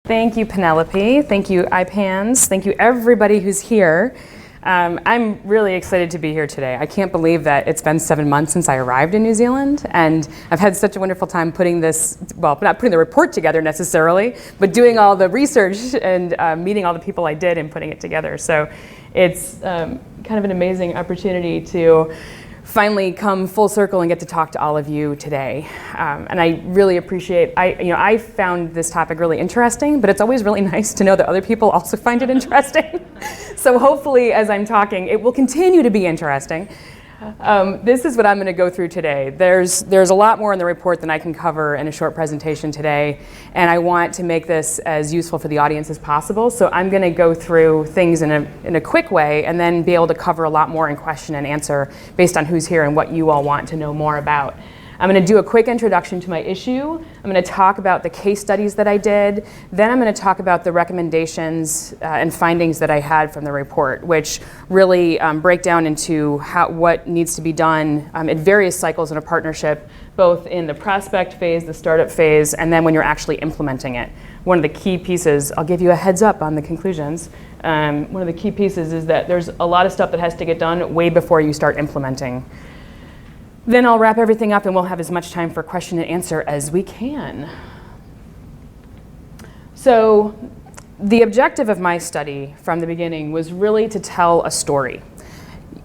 Thank you, Penelope. Thank you, IPANS. Thank you, everybody who's here. I'm really excited to be here today. I can't believe that it's been 7 months since I arrived in New Zealand, and I've had such a wonderful time putting this, well, not putting the report together necessarily, but doing all the research and meeting all the people I did and putting it together. So it's kind of an amazing opportunity to finally come full circle and get to talk to all of you today. And I really appreciate, I found this topic really interesting, but it's always really nice to know that other people also find it interesting. So hopefully as I'm talking, it will continue to be interesting. This is what I'm going to go through today. There's a lot more in the report than I can cover in a short presentation today, and I want to make this as useful for the audience as possible. So I'm going to go through things in a quick way and then be able to cover a lot more in question and answer based on who's here and what you all want to know more about. I'm going to do a quick introduction to my issue. I'm going to talk about the case studies that I did. Then I'm going to talk about the recommendations and findings that I had from the report, which really break down into what needs to be done at various cycles in a partnership, both in the prospect phase, the startup phase, and then when you're actually implementing it. One of the key pieces, I'll give you a heads up on the conclusions, one of the key pieces is that there's a lot of stuff that has to get done way before you start implementing. Then I'll wrap everything up and we'll have as much time for question and answer as we can. So the objective of my study from the beginning was really to tell a story.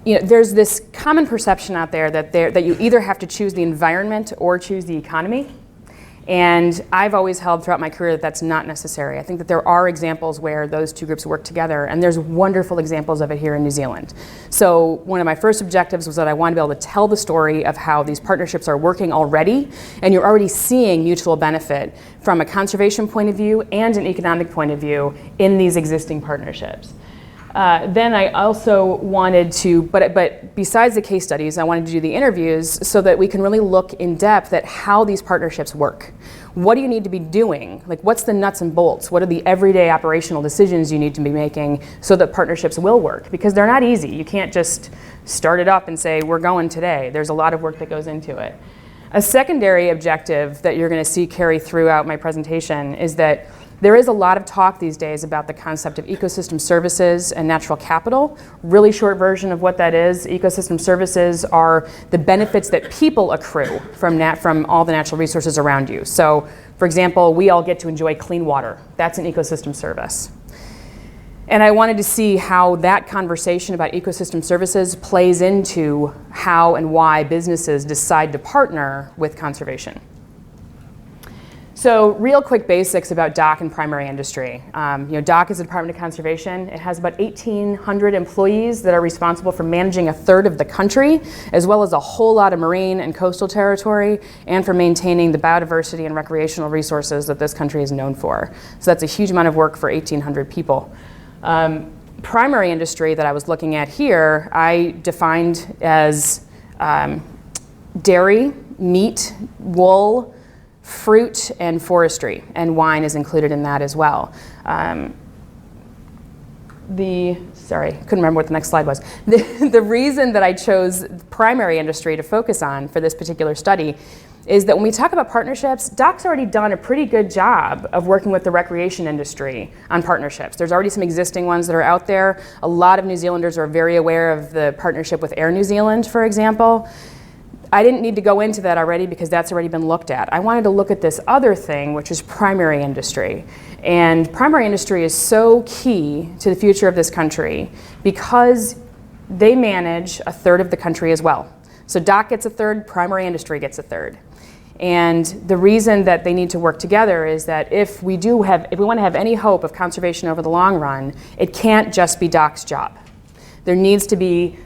There's this common perception out there that you either have to choose the environment or choose the economy. And I've always held throughout my career that that's not necessary. I think that there are examples where those two groups work together, and there's wonderful examples of it here in New Zealand. So one of my first objectives was that I wanted to be able to tell the story of how these partnerships are working already, and you're already seeing mutual benefit from a conservation point of view and an economic point of view in these existing partnerships. Then I also wanted to, but besides the case studies, I wanted to do the interviews so that we can really look in depth at how these partnerships work. What do you need to be doing? Like, what's the nuts and bolts? What are the everyday operational decisions you need to be making so that partnerships will work? Because they're not easy. You can't just start it up and say, we're going today. There's a lot of work that goes into it. A secondary objective that you're going to see carry throughout my presentation is that there is a lot of talk these days about the concept of ecosystem services and natural capital. Really short version of what that is. Ecosystem services are the benefits that people accrue from all the natural resources around you. So, for example, we all get to enjoy clean water. That's an ecosystem service. And I wanted to see how that conversation about ecosystem services plays into how and why businesses decide to partner with conservation. So real quick basics about DOC and primary industry. DOC is the Department of Conservation. It has about 1,800 employees that are responsible for managing a third of the country, as well as a whole lot of marine and coastal territory, and for maintaining the biodiversity and recreational resources that this country is known for. So that's a huge amount of work for 1,800 people. Primary industry that I was looking at here, I defined as dairy, meat, wool, fruit, and forestry, and wine is included in that as well. Sorry, couldn't remember what the next slide was. The reason that I chose primary industry to focus on for this particular study is that when we talk about partnerships, DOC's already done a pretty good job of working with the recreation industry on partnerships. There's already some existing ones that are out there. A lot of New Zealanders are very aware of the partnership with Air New Zealand, for example. I didn't need to go into that already because that's already been looked at. I wanted to look at this other thing, which is primary industry. And primary industry is so key to the future of this country because they manage a third of the country as well. So DOC gets a third, primary industry gets a third. And the reason that they need to work together is that if we want to have any hope of conservation over the long run, it can't just be DOC's job. There needs to be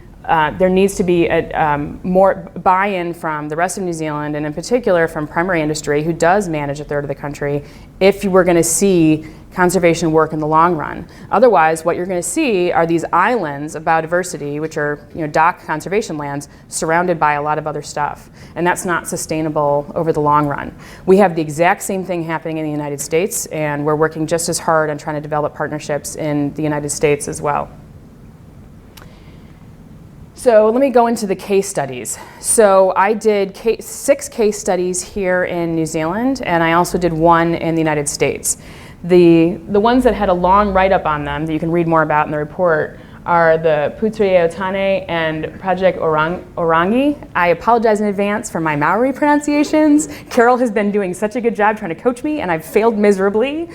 more buy-in from the rest of New Zealand, and in particular from primary industry, who does manage a third of the country, if we're going to see conservation work in the long run. Otherwise, what you're going to see are these islands of biodiversity, which are DOC conservation lands, surrounded by a lot of other stuff. And that's not sustainable over the long run. We have the exact same thing happening in the United States, and we're working just as hard on trying to develop partnerships in the United States as well. So let me go into the case studies. So I did 6 case studies here in New Zealand, and I also did 1 in the United States. The ones that had a long write-up on them that you can read more about in the report are the Putri Etana and Project Orangi. I apologize in advance for my Maori pronunciations. Carol has been doing such a good job trying to coach me, and I've failed miserably,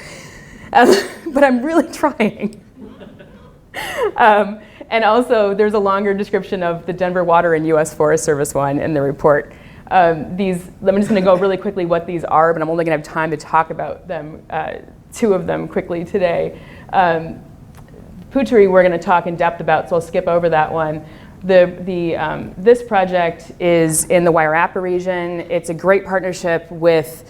but I'm really trying. And also, there's a longer description of the Denver Water and U.S. Forest Service one in the report. I'm just going to go really quickly what these are, but I'm only going to have time to talk about them, two of them quickly today. Putri we're going to talk in depth about, so I'll skip over that one. This project is in the Wairarapa region. It's a great partnership with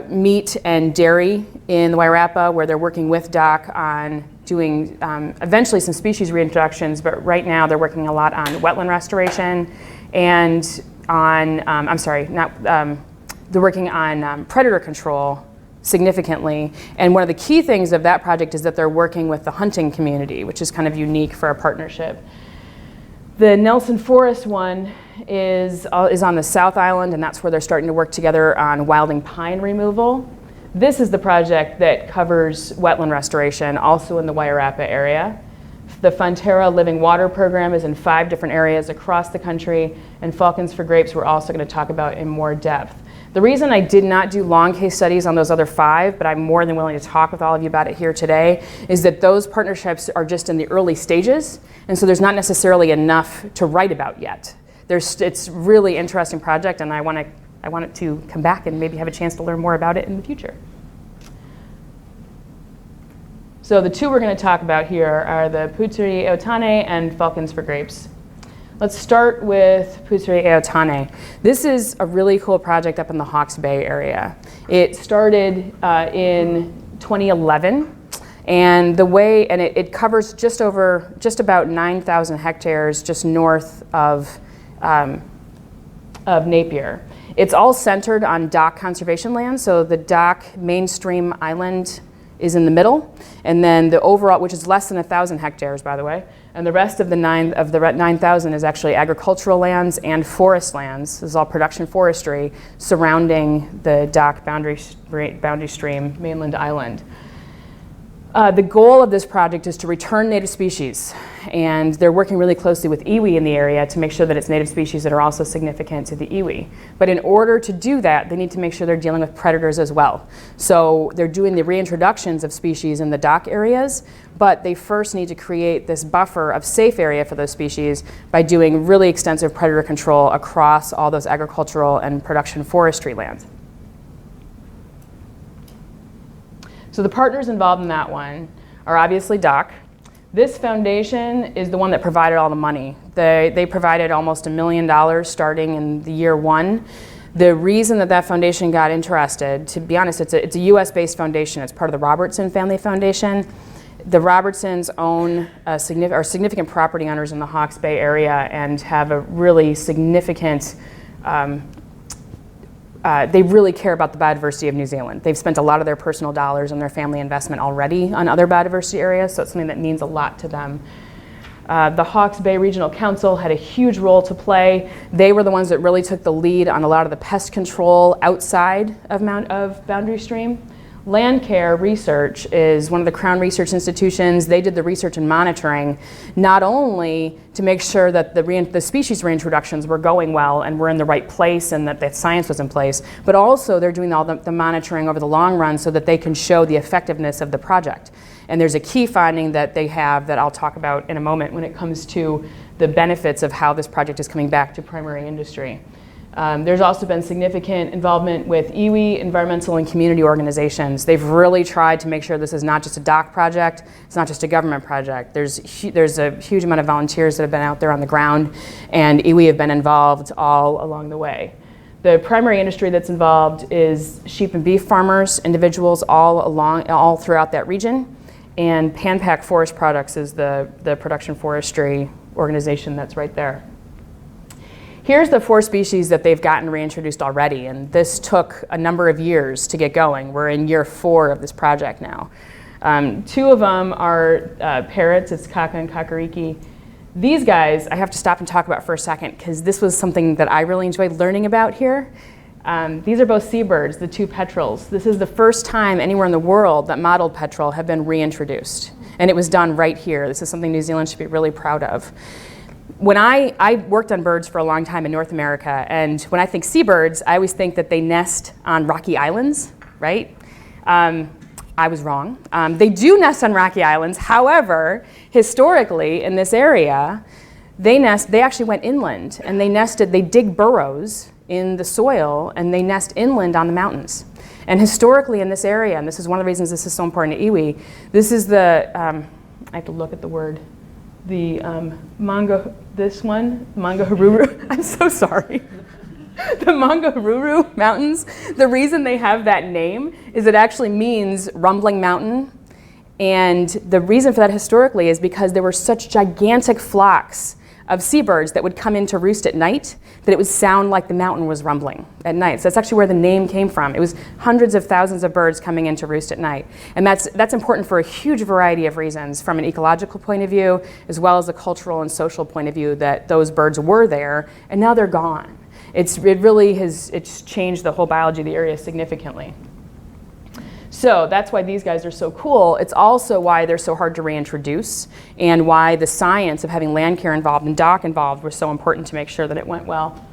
meat and dairy in the Wairarapa, where they're working with DOC on doing eventually some species reintroductions, but right now they're working a lot on wetland restoration and on, they're working on predator control significantly. And one of the key things of that project is that they're working with the hunting community, which is kind of unique for a partnership. The Nelson Forest one is on the South Island, and that's where they're starting to work together on wilding pine removal. This is the project that covers wetland restoration, also in the Wairarapa area. The Fonterra Living Water Program is in 5 different areas across the country, and Falcons for Grapes we're also going to talk about in more depth. The reason I did not do long case studies on those other 5, but I'm more than willing to talk with all of you about it here today, is that those partnerships are just in the early stages, and so there's not necessarily enough to write about yet. It's really interesting project, and I want it to come back and maybe have a chance to learn more about it in the future. So the 2 we're going to talk about here are the Putri Etana and Falcons for Grapes. Let's start with Putri Etana. This is a really cool project up in the Hawke's Bay area. It started in 2011, and it covers just about 9,000 hectares just north of Napier. It's all centered on DOC conservation land, so the DOC mainstream island is in the middle, and then the overall, which is less than 1,000 hectares, by the way, and the rest of the 9,000 is actually agricultural lands and forest lands. This is all production forestry surrounding the DOC boundary stream mainland island. The goal of this project is to return native species, and they're working really closely with iwi in the area to make sure that it's native species that are also significant to the iwi. But in order to do that, they need to make sure they're dealing with predators as well. So they're doing the reintroductions of species in the DOC areas, but they first need to create this buffer of safe area for those species by doing really extensive predator control across all those agricultural and production forestry lands. So the partners involved in that one are obviously DOC. This foundation is the one that provided all the money. They provided almost $1 million starting in the year 1. The reason that foundation got interested, to be honest, it's a US-based foundation. It's part of the Robertson Family Foundation. The Robertsons are significant property owners in the Hawke's Bay area and have a really significant they really care about the biodiversity of New Zealand. They've spent a lot of their personal dollars and their family investment already on other biodiversity areas, so it's something that means a lot to them. The Hawke's Bay Regional Council had a huge role to play. They were the ones that really took the lead on a lot of the pest control outside of Boundary Stream. Land Care Research is one of the Crown Research Institutions. They did the research and monitoring, not only to make sure that the species reintroductions were going well and were in the right place and that the science was in place, but also they're doing all the monitoring over the long run so that they can show the effectiveness of the project. And there's a key finding that they have that I'll talk about in a moment when it comes to the benefits of how this project is coming back to primary industry. There's also been significant involvement with iwi, environmental and community organizations. They've really tried to make sure this is not just a DOC project, it's not just a government project. There's a huge amount of volunteers that have been out there on the ground, and iwi have been involved all along the way. The primary industry that's involved is sheep and beef farmers, individuals all throughout that region, and Panpack Forest Products is the production forestry organization that's right there. Here's the 4 species that they've gotten reintroduced already, and this took a number of years to get going. We're in year 4 of this project now. 2 of them are parrots, it's kaka and kakariki. These guys, I have to stop and talk about for a second because this was something that I really enjoyed learning about here. These are both seabirds, the two petrels. This is the first time anywhere in the world that mottled petrel have been reintroduced. And it was done right here. This is something New Zealand should be really proud of. When I worked on birds for a long time in North America, and when I think seabirds, I always think that they nest on rocky islands, right? I was wrong. They do nest on rocky islands. However, historically in this area, they actually went inland, and they dig burrows in the soil, and they nest inland on the mountains. And historically in this area, and this is one of the reasons this is so important to iwi, this is the, I have to look at the word, the Mangaharuru, I'm so sorry. The Mangaharuru Mountains, the reason they have that name is it actually means rumbling mountain. And the reason for that historically is because there were such gigantic flocks of seabirds that would come in to roost at night that it would sound like the mountain was rumbling at night. So that's actually where the name came from. It was hundreds of thousands of birds coming in to roost at night. And that's important for a huge variety of reasons, from an ecological point of view, as well as a cultural and social point of view, that those birds were there and now they're gone. It's changed the whole biology of the area significantly. So that's why these guys are so cool. It's also why they're so hard to reintroduce, and why the science of having land care involved and dock involved was so important to make sure that it went well.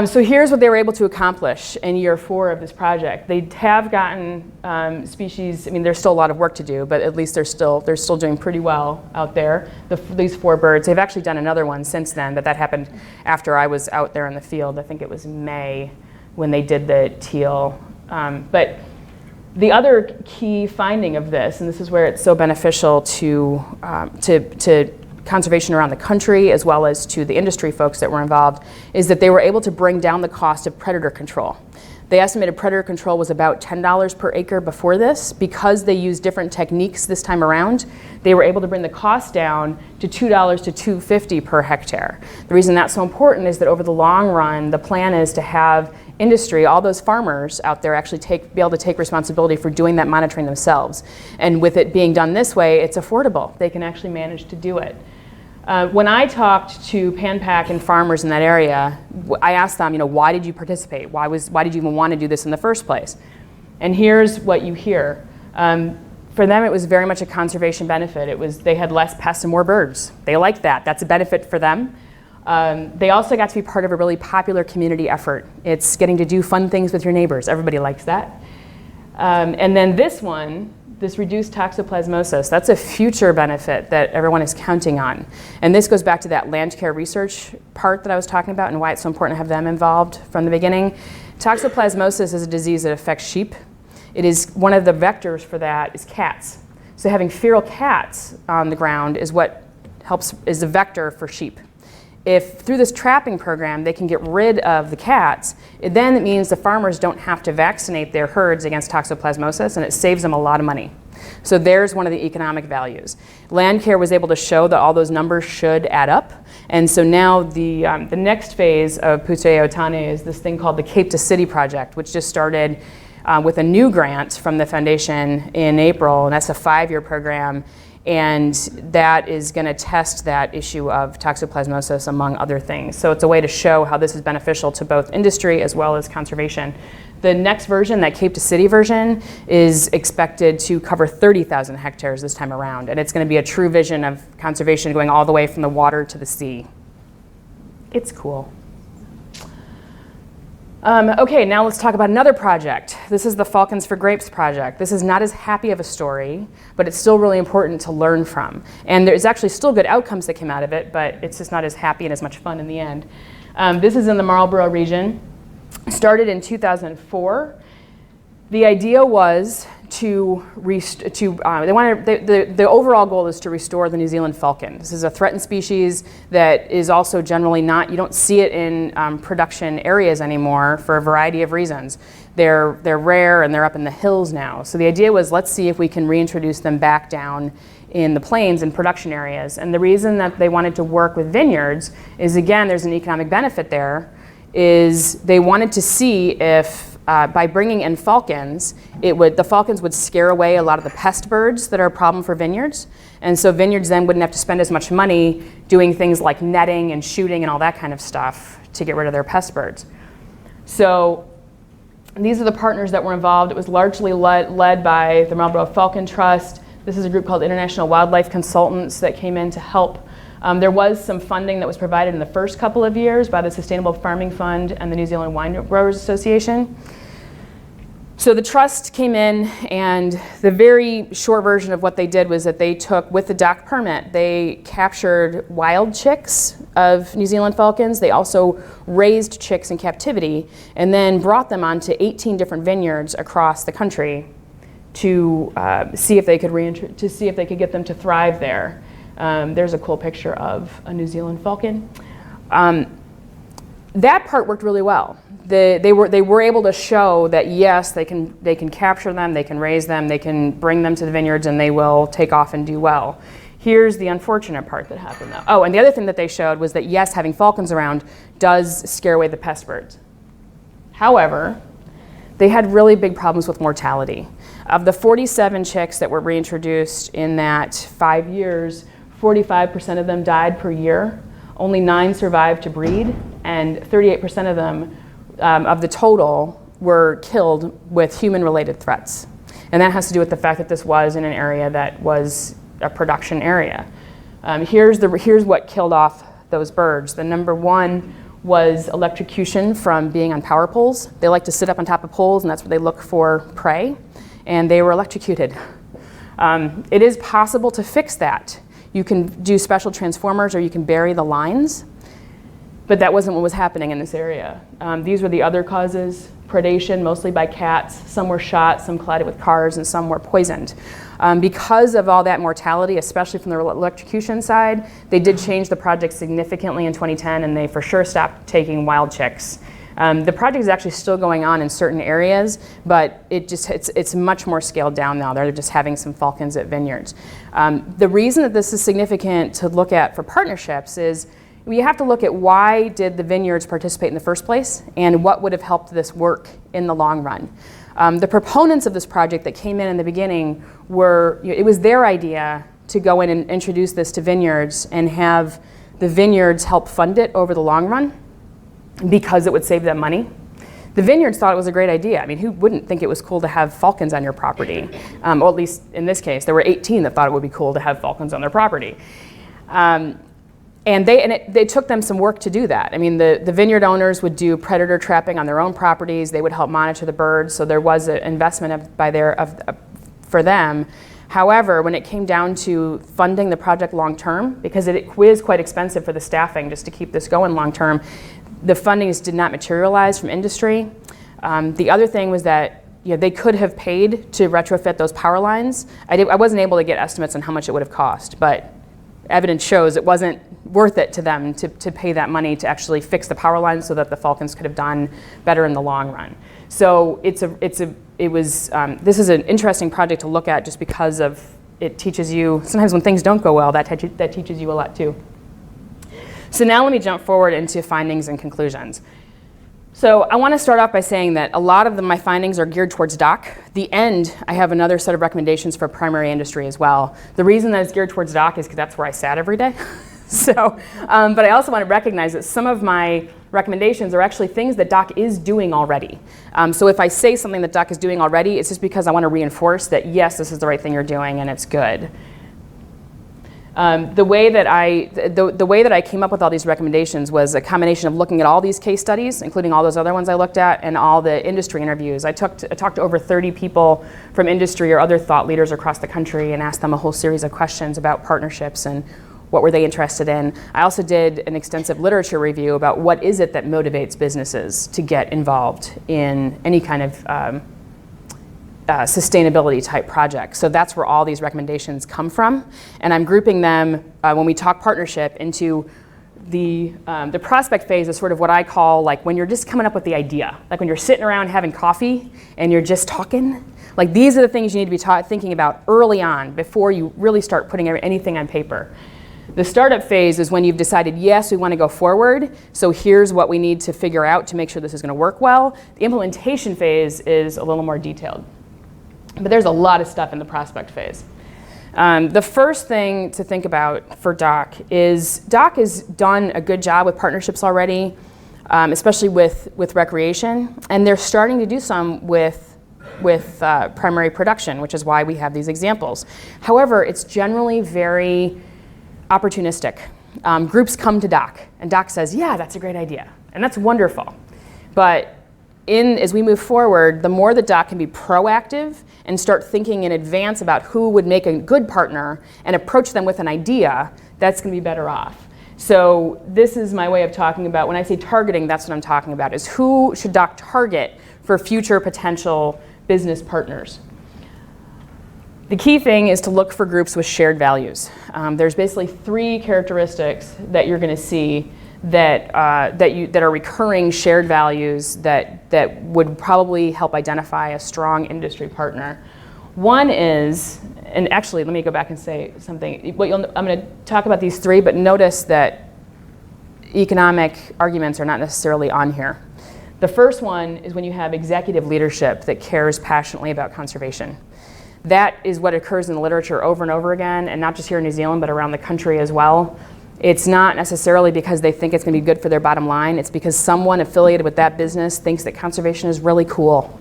So here's what they were able to accomplish in year 4 of this project. They have gotten species, I mean, there's still a lot of work to do, but at least they're still doing pretty well out there. These 4 birds, they've actually done another one since then, but that happened after I was out there in the field. I think it was May when they did the teal. But the other key finding of this, and this is where it's so beneficial to conservation around the country as well as to the industry folks that were involved, is that they were able to bring down the cost of predator control. They estimated predator control was about $10 per acre before this. Because they used different techniques this time around, they were able to bring the cost down to $2 to $2.50 per hectare. The reason that's so important is that over the long run, the plan is to have industry, all those farmers out there actually be able to take responsibility for doing that monitoring themselves. And with it being done this way, it's affordable. They can actually manage to do it. When I talked to PanPac and farmers in that area, I asked them, why did you participate? Why did you even want to do this in the first place? And here's what you hear. For them, it was very much a conservation benefit. They had less pests and more birds. They liked that. That's a benefit for them. They also got to be part of a really popular community effort. It's getting to do fun things with your neighbors. Everybody likes that. And then this reduced toxoplasmosis, that's a future benefit that everyone is counting on. And this goes back to that land care research part that I was talking about and why it's so important to have them involved from the beginning. Toxoplasmosis is a disease that affects sheep. It is one of the vectors for that is cats. So having feral cats on the ground is a vector for sheep. If through this trapping program they can get rid of the cats, then it means the farmers don't have to vaccinate their herds against toxoplasmosis, and it saves them a lot of money. So there's one of the economic values. Land care was able to show that all those numbers should add up, and so now the next phase of Putea Otane is this thing called the Cape to City project, which just started with a new grant from the foundation in April, and that's a 5-year program. And that is going to test that issue of toxoplasmosis, among other things. So it's a way to show how this is beneficial to both industry as well as conservation. The next version, that Cape to City version, is expected to cover 30,000 hectares this time around. And it's going to be a true vision of conservation going all the way from the water to the sea. It's cool. Okay, now let's talk about another project. This is the Falcons for Grapes project. This is not as happy of a story, but it's still really important to learn from. And there's actually still good outcomes that came out of it, but it's just not as happy and as much fun in the end. This is in the Marlborough region. Started in 2004. The idea was the overall goal is to restore the New Zealand falcon. This is a threatened species that is also generally you don't see it in production areas anymore for a variety of reasons. They're rare and they're up in the hills now. So the idea was, let's see if we can reintroduce them back down in the plains and production areas. And the reason that they wanted to work with vineyards is, again, there's an economic benefit there, is they wanted to see if by bringing in falcons, the falcons would scare away a lot of the pest birds that are a problem for vineyards. And so vineyards then wouldn't have to spend as much money doing things like netting and shooting and all that kind of stuff to get rid of their pest birds. So these are the partners that were involved. It was largely led by the Marlborough Falcon Trust. This is a group called International Wildlife Consultants that came in to help. There was some funding that was provided in the first couple of years by the Sustainable Farming Fund and the New Zealand Wine Growers Association. So the trust came in, and the very short version of what they did was that they took, with the DOC permit, they captured wild chicks of New Zealand falcons. They also raised chicks in captivity and then brought them onto 18 different vineyards across the country to see if they could get them to thrive there. There's a cool picture of a New Zealand falcon. That part worked really well. They were able to show that yes, they can capture them, they can raise them, they can bring them to the vineyards, and they will take off and do well. Here's the unfortunate part that happened though. Oh, and the other thing that they showed was that yes, having falcons around does scare away the pest birds. However, they had really big problems with mortality. Of the 47 chicks that were reintroduced in that 5 years, 45% of them died per year. Only 9 survived to breed, and 38% of them, of the total, were killed with human-related threats. And that has to do with the fact that this was in an area that was a production area. Here's what killed off those birds. The number one was electrocution from being on power poles. They like to sit up on top of poles, and that's where they look for prey, and they were electrocuted. It is possible to fix that. You can do special transformers, or you can bury the lines, but that wasn't what was happening in this area. These were the other causes: predation, mostly by cats. Some were shot, some collided with cars, and some were poisoned. Because of all that mortality, especially from the electrocution side, they did change the project significantly in 2010, and they for sure stopped taking wild chicks. The project is actually still going on in certain areas, but it's much more scaled down now. They're just having some falcons at vineyards. The reason that this is significant to look at for partnerships is you have to look at why did the vineyards participate in the first place, and what would have helped this work in the long run. The proponents of this project that came in the beginning were, it was their idea to go in and introduce this to vineyards and have the vineyards help fund it over the long run, because it would save them money. The vineyards thought it was a great idea. I mean, who wouldn't think it was cool to have falcons on your property? Or at least in this case, there were 18 that thought it would be cool to have falcons on their property. And they took them some work to do that. I mean, the vineyard owners would do predator trapping on their own properties. They would help monitor the birds, so there was an investment for them. However, when it came down to funding the project long term, because it is quite expensive for the staffing just to keep this going long term, the fundings did not materialize from industry. The other thing was that they could have paid to retrofit those power lines. I wasn't able to get estimates on how much it would have cost, but evidence shows it wasn't worth it to them to pay that money to actually fix the power lines so that the falcons could have done better in the long run. So this is an interesting project to look at just because it teaches you, sometimes when things don't go well, that teaches you a lot too. So now let me jump forward into findings and conclusions. So I want to start off by saying that a lot of my findings are geared towards DOC. The end, I have another set of recommendations for primary industry as well. The reason that it's geared towards DOC is because that's where I sat every day. So, but I also want to recognize that some of my recommendations are actually things that DOC is doing already. So if I say something that DOC is doing already, it's just because I want to reinforce that yes, this is the right thing you're doing and it's good. The way that I came up with all these recommendations was a combination of looking at all these case studies, including all those other ones I looked at, and all the industry interviews. I talked to over 30 people from industry or other thought leaders across the country and asked them a whole series of questions about partnerships and what were they interested in. I also did an extensive literature review about what is it that motivates businesses to get involved in any kind of sustainability type project. So that's where all these recommendations come from. And I'm grouping them, when we talk partnership, into the prospect phase is sort of what I call like when you're just coming up with the idea. Like when you're sitting around having coffee and you're just talking. Like these are the things you need to be thinking about early on before you really start putting anything on paper. The startup phase is when you've decided, yes, we want to go forward, so here's what we need to figure out to make sure this is going to work well. The implementation phase is a little more detailed. But there's a lot of stuff in the prospect phase. The first thing to think about for DOC is DOC has done a good job with partnerships already. especially with recreation, and they're starting to do some with primary production, which is why we have these examples. However, it's generally very opportunistic. Groups come to Doc, and Doc says, yeah, that's a great idea, and that's wonderful. But as we move forward, the more that Doc can be proactive and start thinking in advance about who would make a good partner and approach them with an idea, that's going to be better off. So this is my way of talking about, when I say targeting, that's what I'm talking about, is who should Doc target for future potential business partners. The key thing is to look for groups with shared values. There's basically 3 characteristics that you're going to see that are recurring shared values that would probably help identify a strong industry partner. One is, and actually let me go back and say something. I'm going to talk about these 3, but notice that economic arguments are not necessarily on here. The first one is when you have executive leadership that cares passionately about conservation. That is what occurs in the literature over and over again, and not just here in New Zealand, but around the country as well. It's not necessarily because they think it's going to be good for their bottom line. It's because someone affiliated with that business thinks that conservation is really cool.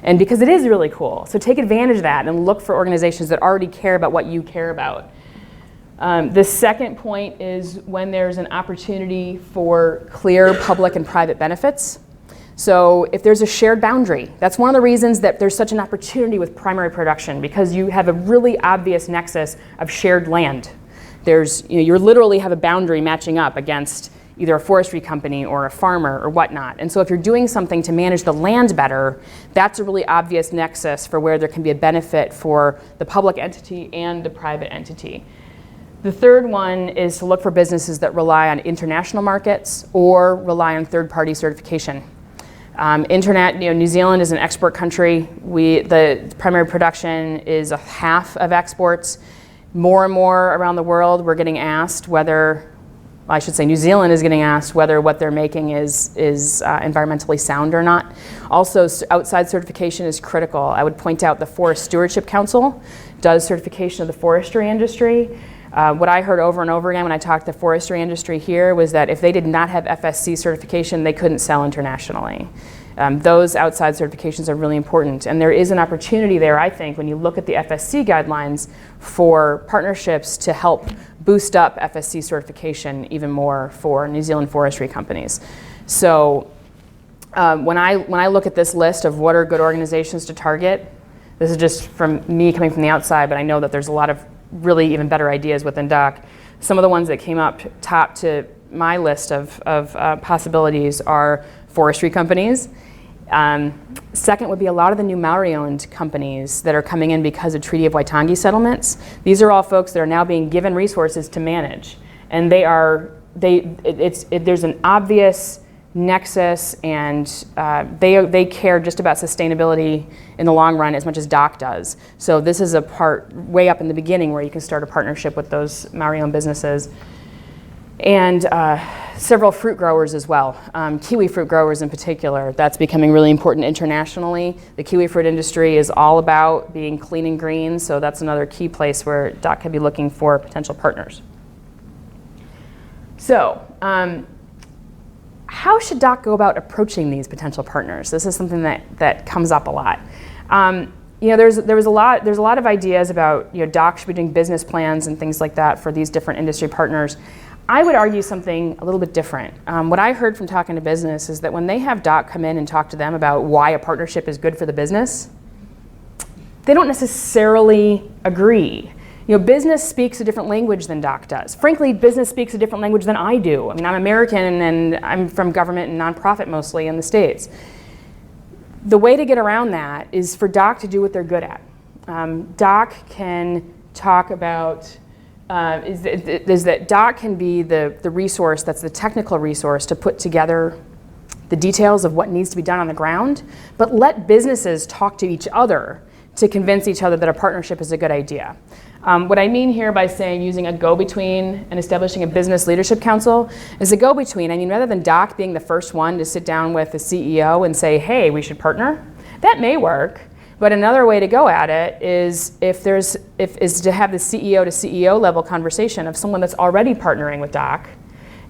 And because it is really cool. So take advantage of that and look for organizations that already care about what you care about. The second point is when there's an opportunity for clear public and private benefits. So if there's a shared boundary, that's one of the reasons that there's such an opportunity with primary production, because you have a really obvious nexus of shared land. You literally have a boundary matching up against either a forestry company or a farmer or whatnot. And so if you're doing something to manage the land better, that's a really obvious nexus for where there can be a benefit for the public entity and the private entity. The third one is to look for businesses that rely on international markets or rely on third-party certification. New Zealand is an export country. The primary production is a half of exports. More and more around the world, we're getting asked New Zealand is getting asked whether what they're making is environmentally sound or not. Also, outside certification is critical. I would point out the Forest Stewardship Council does certification of the forestry industry. What I heard over and over again when I talked to the forestry industry here was that if they did not have FSC certification, they couldn't sell internationally. Those outside certifications are really important, and there is an opportunity there, I think, when you look at the FSC guidelines for partnerships to help boost up FSC certification even more for New Zealand forestry companies. So when I look at this list of what are good organizations to target, this is just from me coming from the outside, but I know that there's a lot of really even better ideas within DOC. Some of the ones that came up top to my list of possibilities are forestry companies. Second would be a lot of the new Maori-owned companies that are coming in because of Treaty of Waitangi settlements. These are all folks that are now being given resources to manage, and there's an obvious nexus, and they care just about sustainability in the long run as much as DOC does. So this is a part way up in the beginning where you can start a partnership with those Maori-owned businesses. And several fruit growers as well, kiwi fruit growers in particular. That's becoming really important internationally. The kiwi fruit industry is all about being clean and green, so that's another key place where DOC could be looking for potential partners. So, how should DOC go about approaching these potential partners? This is something that comes up a lot. There's a lot of ideas about DOC should be doing business plans and things like that for these different industry partners. I would argue something a little bit different. What I heard from talking to business is that when they have DOC come in and talk to them about why a partnership is good for the business, they don't necessarily agree. Business speaks a different language than DOC does. Frankly, business speaks a different language than I do. I mean, I'm American and I'm from government and nonprofit mostly in the States. The way to get around that is for DOC to do what they're good at. DOC can talk about is that DOC can be the resource that's the technical resource to put together the details of what needs to be done on the ground, but let businesses talk to each other to convince each other that a partnership is a good idea. What I mean here by saying using a go-between and establishing a business leadership council is a go-between. I mean, rather than DOC being the first one to sit down with the CEO and say, hey, we should partner, that may work. But another way to go at it is is to have the CEO to CEO level conversation of someone that's already partnering with DOC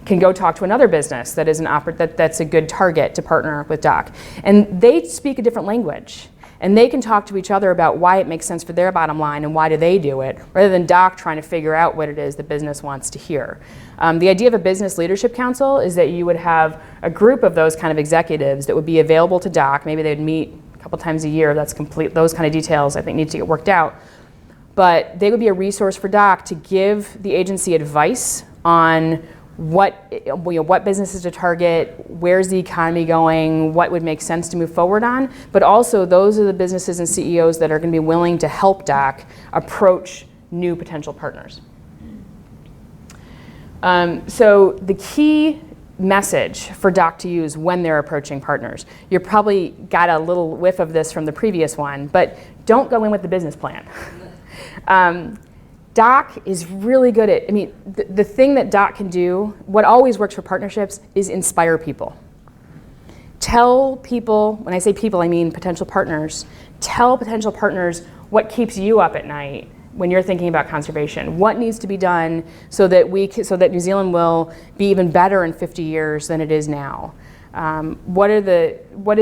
can go talk to another business that is that's a good target to partner with Doc. And they speak a different language. And they can talk to each other about why it makes sense for their bottom line and why do they do it, rather than Doc trying to figure out what it is the business wants to hear. The idea of a business leadership council is that you would have a group of those kind of executives that would be available to Doc. Maybe they'd meet a couple times a year. That's complete. Those kind of details I think need to get worked out. But they would be a resource for Doc to give the agency advice on what businesses to target, where's the economy going, what would make sense to move forward on, but also those are the businesses and CEOs that are going to be willing to help Doc approach new potential partners. So the key message for Doc to use when they're approaching partners, you probably got a little whiff of this from the previous one, but don't go in with the business plan. Doc is really good at, the thing that Doc can do, what always works for partnerships, is inspire people. Tell people, when I say people, I mean potential partners, tell potential partners what keeps you up at night when you're thinking about conservation. What needs to be done so that New Zealand will be even better in 50 years than it is now? What is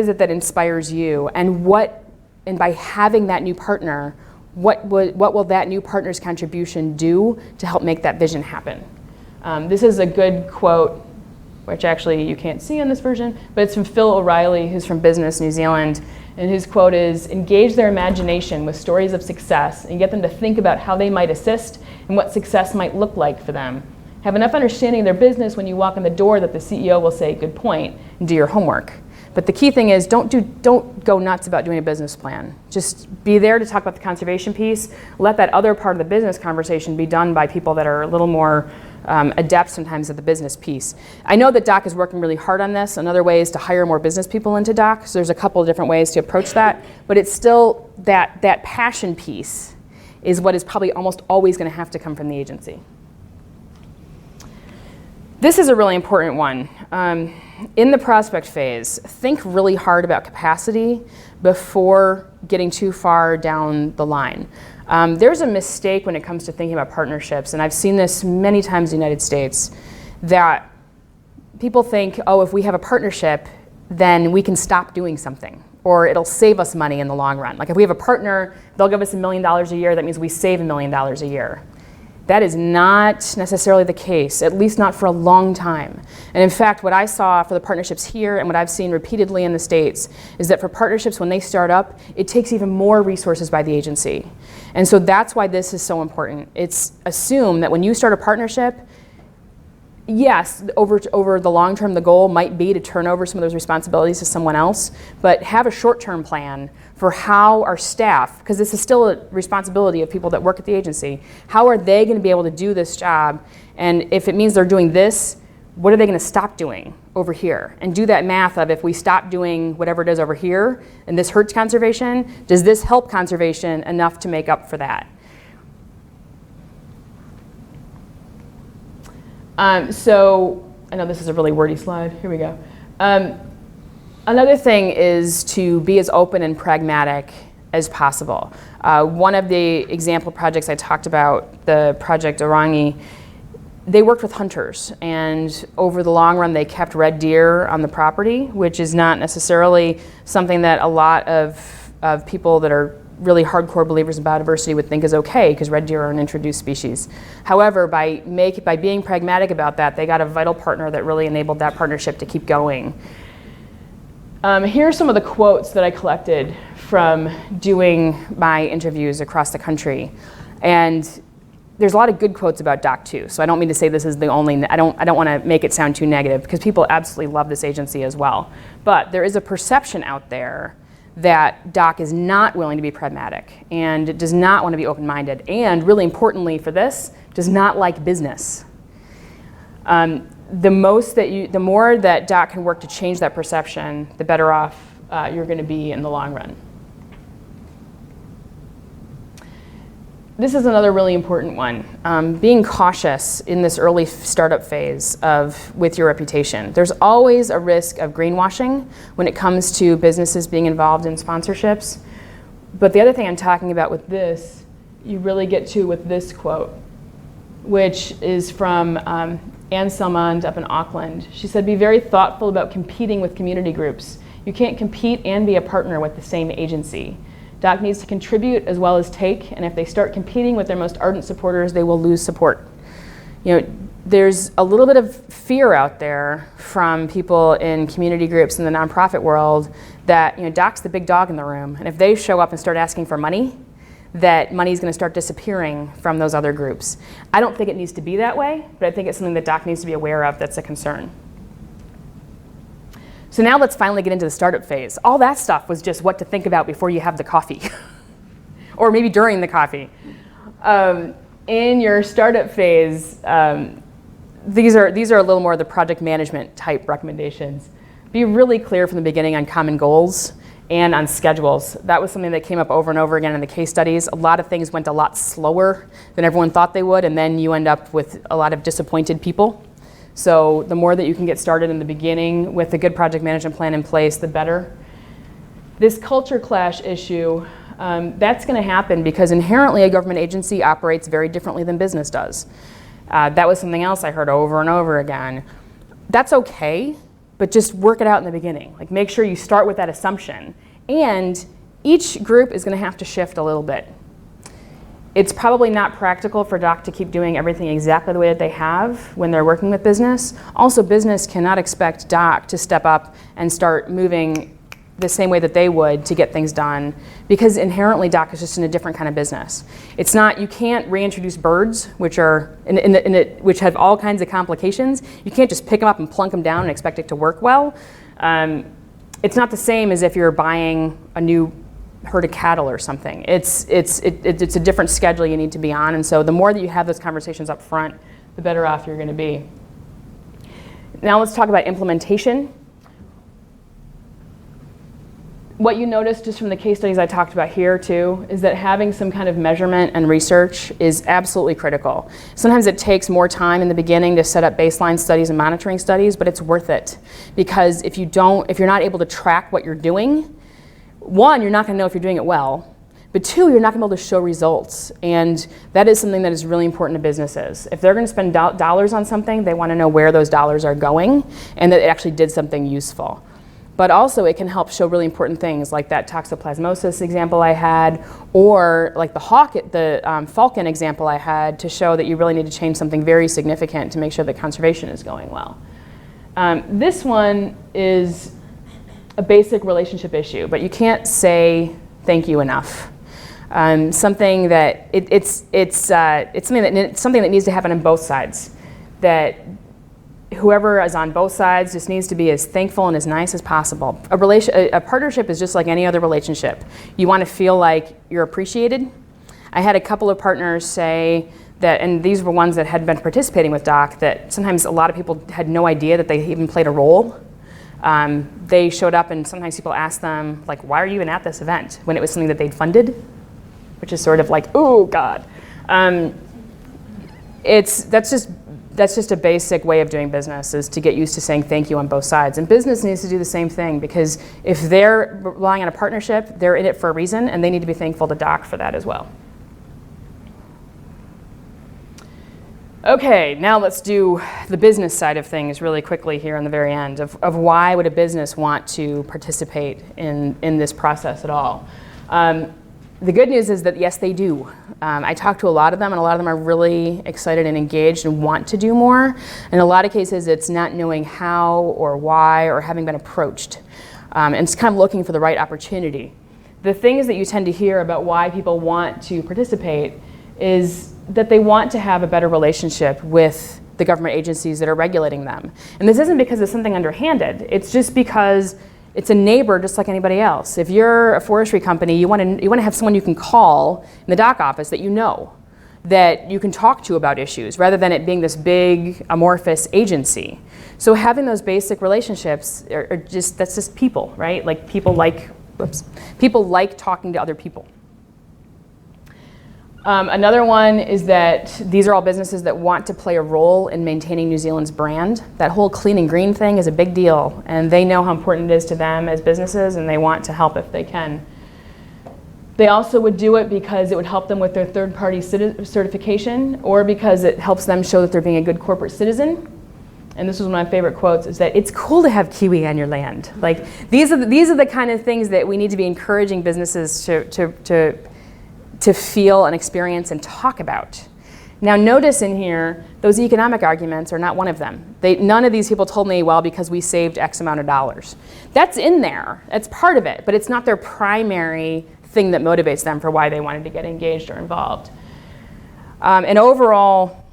it that inspires you? And by having that new partner, what will that new partner's contribution do to help make that vision happen? This is a good quote, which actually you can't see in this version, but it's from Phil O'Reilly, who's from Business New Zealand, and his quote is, "Engage their imagination with stories of success and get them to think about how they might assist and what success might look like for them. Have enough understanding of their business when you walk in the door that the CEO will say, 'Good point,' and do your homework." But the key thing is don't go nuts about doing a business plan. Just be there to talk about the conservation piece. Let that other part of the business conversation be done by people that are a little more adept sometimes at the business piece. I know that Doc is working really hard on this. Another way is to hire more business people into Doc. So there's a couple of different ways to approach that. But it's still that passion piece is what is probably almost always going to have to come from the agency. This is a really important one. In the prospect phase, think really hard about capacity before getting too far down the line. There's a mistake when it comes to thinking about partnerships, and I've seen this many times in the United States, that people think, oh, if we have a partnership, then we can stop doing something, or it'll save us money in the long run. Like if we have a partner, they'll give us $1 million a year, that means we save $1 million a year. That is not necessarily the case, at least not for a long time. And in fact, what I saw for the partnerships here and what I've seen repeatedly in the States is that for partnerships, when they start up, it takes even more resources by the agency. And so that's why this is so important. It's assumed that when you start a partnership, yes, over the long term, the goal might be to turn over some of those responsibilities to someone else, but have a short-term plan for how our staff, because this is still a responsibility of people that work at the agency, how are they going to be able to do this job? And if it means they're doing this, what are they going to stop doing over here? And do that math of if we stop doing whatever it is over here and this hurts conservation, does this help conservation enough to make up for that? So I know this is a really wordy slide. Here we go. Another thing is to be as open and pragmatic as possible. One of the example projects I talked about, the Project Orangi, they worked with hunters, and over the long run they kept red deer on the property, which is not necessarily something that a lot of people that are really hardcore believers in biodiversity would think is okay, because red deer are an introduced species. However, by being pragmatic about that, they got a vital partner that really enabled that partnership to keep going. Here are some of the quotes that I collected from doing my interviews across the country. And there's a lot of good quotes about Doc too, so I don't mean to say this is the only, I don't want to make it sound too negative, because people absolutely love this agency as well. But there is a perception out there that Doc is not willing to be pragmatic and does not want to be open-minded, and really importantly for this, does not like business. The more that Doc can work to change that perception, the better off you're going to be in the long run. This is another really important one. Being cautious in this early startup phase with your reputation. There's always a risk of greenwashing when it comes to businesses being involved in sponsorships. But the other thing I'm talking about with this, you really get to with this quote. which is from Anne Salmond up in Auckland. She said, be very thoughtful about competing with community groups. You can't compete and be a partner with the same agency. DOC needs to contribute as well as take, and if they start competing with their most ardent supporters, they will lose support. There's a little bit of fear out there from people in community groups in the nonprofit world that DOC's the big dog in the room, and if they show up and start asking for money, that money is going to start disappearing from those other groups. I don't think it needs to be that way, but I think it's something that DOC needs to be aware of that's a concern. So now let's finally get into the startup phase. All that stuff was just what to think about before you have the coffee, or maybe during the coffee. In your startup phase, these are a little more the project management type recommendations. Be really clear from the beginning on common goals and on schedules. That was something that came up over and over again in the case studies. A lot of things went a lot slower than everyone thought they would, and then you end up with a lot of disappointed people. So the more that you can get started in the beginning with a good project management plan in place, the better. This culture clash issue, that's going to happen because inherently a government agency operates very differently than business does. That was something else I heard over and over again. That's okay, but just work it out in the beginning. Like, make sure you start with that assumption. And each group is going to have to shift a little bit. It's probably not practical for DOC to keep doing everything exactly the way that they have when they're working with business. Also, business cannot expect DOC to step up and start moving the same way that they would to get things done, because inherently DOC is just in a different kind of business. It's not, you can't reintroduce birds, which are which have all kinds of complications. You can't just pick them up and plunk them down and expect it to work well. It's not the same as if you're buying a new herd of cattle or something. It's a different schedule you need to be on, and so the more that you have those conversations up front, the better off you're going to be. Now let's talk about implementation. What you notice just from the case studies I talked about here too is that having some kind of measurement and research is absolutely critical. Sometimes it takes more time in the beginning to set up baseline studies and monitoring studies, but it's worth it, because if you're not able to track what you're doing, one, you're not going to know if you're doing it well, but two, you're not going to be able to show results, and that is something that is really important to businesses. If they're going to spend dollars on something, they want to know where those dollars are going and that it actually did something useful. But also it can help show really important things like that toxoplasmosis example I had, or like the falcon example I had, to show that you really need to change something very significant to make sure that conservation is going well. This one is a basic relationship issue, but you can't say thank you enough. Something that it's something that needs to happen on both sides. That whoever is on both sides just needs to be as thankful and as nice as possible. A partnership is just like any other relationship. You want to feel like you're appreciated. I had a couple of partners say that, and these were ones that had been participating with DOC, that sometimes a lot of people had no idea that they even played a role. They showed up and sometimes people asked them, like, why are you even at this event? When it was something that they'd funded, which is sort of like, oh God. That's just a basic way of doing business, is to get used to saying thank you on both sides. And business needs to do the same thing, because if they're relying on a partnership, they're in it for a reason, and they need to be thankful to DOC for that as well. Okay, now let's do the business side of things really quickly here on the very end of why would a business want to participate in this process at all. The good news is that yes, they do. I talked to a lot of them, and a lot of them are really excited and engaged and want to do more. In a lot of cases, it's not knowing how or why or having been approached. And it's kind of looking for the right opportunity. The things that you tend to hear about why people want to participate is that they want to have a better relationship with the government agencies that are regulating them. And this isn't because it's something underhanded. It's just because it's a neighbor just like anybody else. If you're a forestry company, you want to have someone you can call in the DOC office that you know, that you can talk to about issues, rather than it being this big amorphous agency. So having those basic relationships that's just people, right? Like people like talking to other people. Another one is that these are all businesses that want to play a role in maintaining New Zealand's brand. That whole clean and green thing is a big deal, and they know how important it is to them as businesses, and they want to help if they can. They also would do it because it would help them with their third-party certification, or because it helps them show that they're being a good corporate citizen. And this was one of my favorite quotes, is that it's cool to have kiwi on your land. Like, these are the kind of things that we need to be encouraging businesses to feel and experience and talk about. Now notice in here, those economic arguments are not one of them. None of these people told me, well, because we saved X amount of dollars. That's in there, that's part of it, but it's not their primary thing that motivates them for why they wanted to get engaged or involved. An overall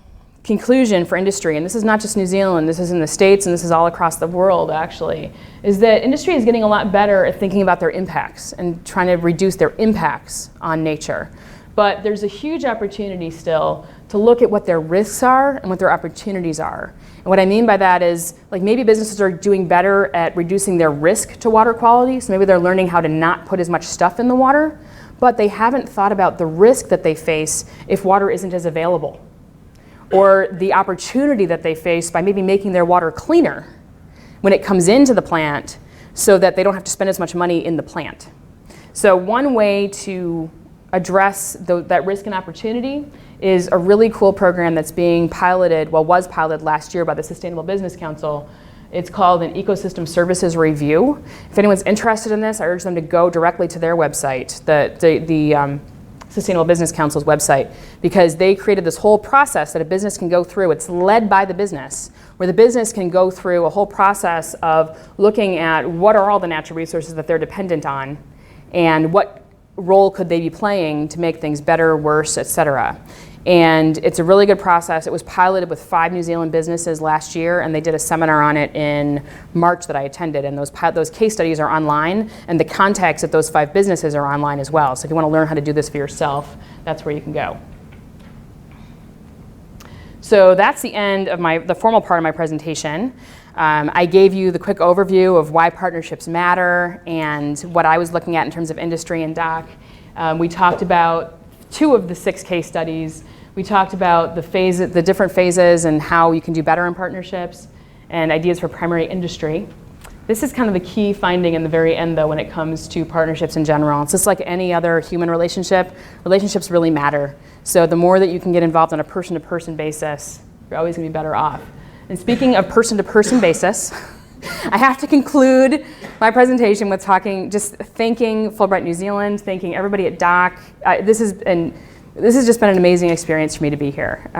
conclusion for industry, and this is not just New Zealand, this is in the States and this is all across the world actually, is that industry is getting a lot better at thinking about their impacts and trying to reduce their impacts on nature. But there's a huge opportunity still to look at what their risks are and what their opportunities are. And what I mean by that is, like, maybe businesses are doing better at reducing their risk to water quality, so maybe they're learning how to not put as much stuff in the water, but they haven't thought about the risk that they face if water isn't as available, or the opportunity that they face by maybe making their water cleaner when it comes into the plant so that they don't have to spend as much money in the plant. So one way to address that risk and opportunity is a really cool program that's being piloted, well, was piloted last year by the Sustainable Business Council. It's called an Ecosystem Services Review. If anyone's interested in this, I urge them to go directly to their website, the Sustainable Business Council's website, because they created this whole process that a business can go through. It's led by the business, where the business can go through a whole process of looking at what are all the natural resources that they're dependent on, and what role could they be playing to make things better, worse, et cetera. And it's a really good process. It was piloted with 5 New Zealand businesses last year, and they did a seminar on it in March that I attended, and those case studies are online, and the contacts at those 5 businesses are online as well. So if you want to learn how to do this for yourself, that's where you can go. So that's the end of the formal part of my presentation. I gave you the quick overview of why partnerships matter and what I was looking at in terms of industry and doc. We talked about 2 of the 6 case studies. We talked about the different phases and how you can do better in partnerships and ideas for primary industry. This is kind of the key finding in the very end, though, when it comes to partnerships in general. It's just like any other human relationship. Relationships really matter. So the more that you can get involved on a person-to-person basis, you're always going to be better off. And speaking of person-to-person basis, I have to conclude my presentation with just thanking Fulbright New Zealand, thanking everybody at DOC. This has just been an amazing experience for me to be here.